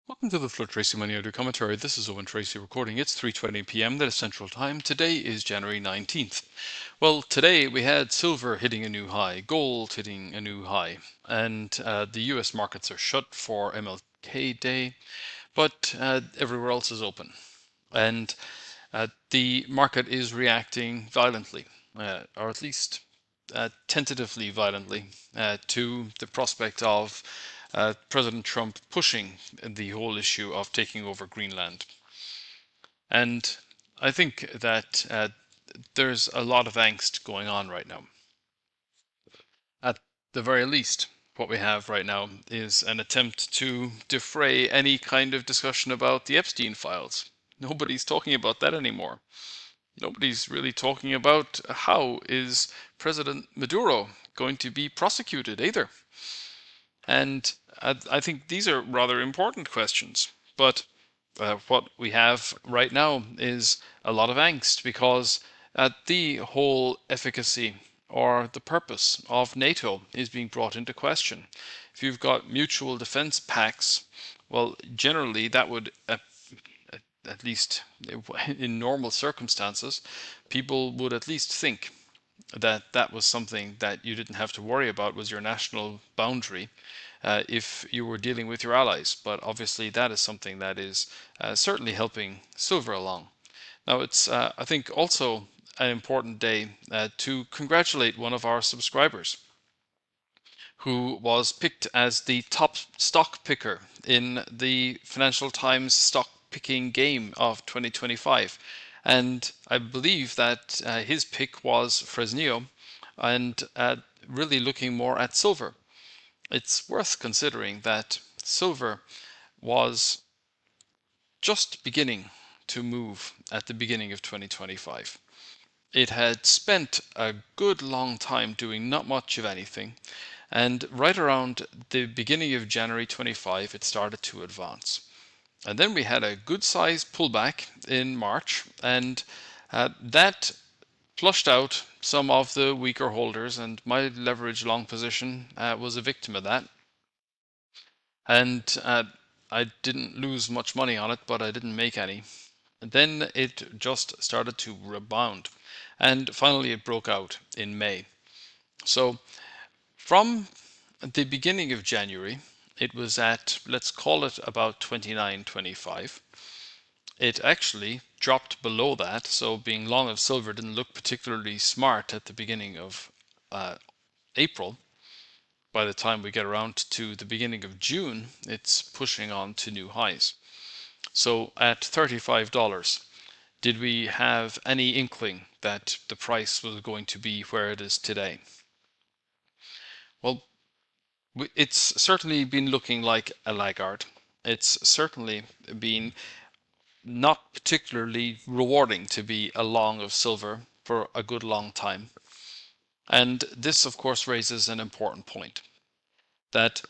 Welcome to the Flood Tracy Money Audio Commentary. This is Owen Tracy recording. It's 3:20 p.m. That is Central Time. Today is January 19th. Well, today we had silver hitting a new high, gold hitting a new high, and the US markets are shut for MLK Day, but everywhere else is open. And the market is reacting violently, or at least tentatively violently, to the prospect of President Trump pushing the whole issue of taking over Greenland. And I think that there's a lot of angst going on right now. At the very least, what we have right now is an attempt to defray any kind of discussion about the Epstein files. Nobody's talking about that anymore. Nobody's really talking about how is President Maduro going to be prosecuted either. And I think these are rather important questions. But what we have right now is a lot of angst because the whole efficacy or the purpose of NATO is being brought into question. If you've got mutual defense pacts, well, generally that would at least in normal circumstances, people would at least think that that was something that you didn't have to worry about was your national boundary if you were dealing with your allies. But obviously that is something that is certainly helping silver along. Now it's, I think, also an important day to congratulate one of our subscribers who was picked as the top stock picker in the Financial Times stock picking game of 2025. And I believe that his pick was Fresnillo and really looking more at silver. It's worth considering that silver was just beginning to move at the beginning of 2025. It had spent a good long time doing not much of anything, and right around the beginning of January 25 it started to advance. And then we had a good sized pullback in March, and that flushed out some of the weaker holders, and my leverage long position was a victim of that. And I didn't lose much money on it, but I didn't make any. And then it just started to rebound, and finally it broke out in May. So from the beginning of January, it was at, let's call it about 29.25. It actually dropped below that, so being long of silver didn't look particularly smart at the beginning of April. By the time we get around to the beginning of June, it's pushing on to new highs. So at $35, did we have any inkling that the price was going to be where it is today? Well, it's certainly been looking like a laggard. It's certainly been not particularly rewarding to be a long of silver for a good long time. And this, of course, raises an important point that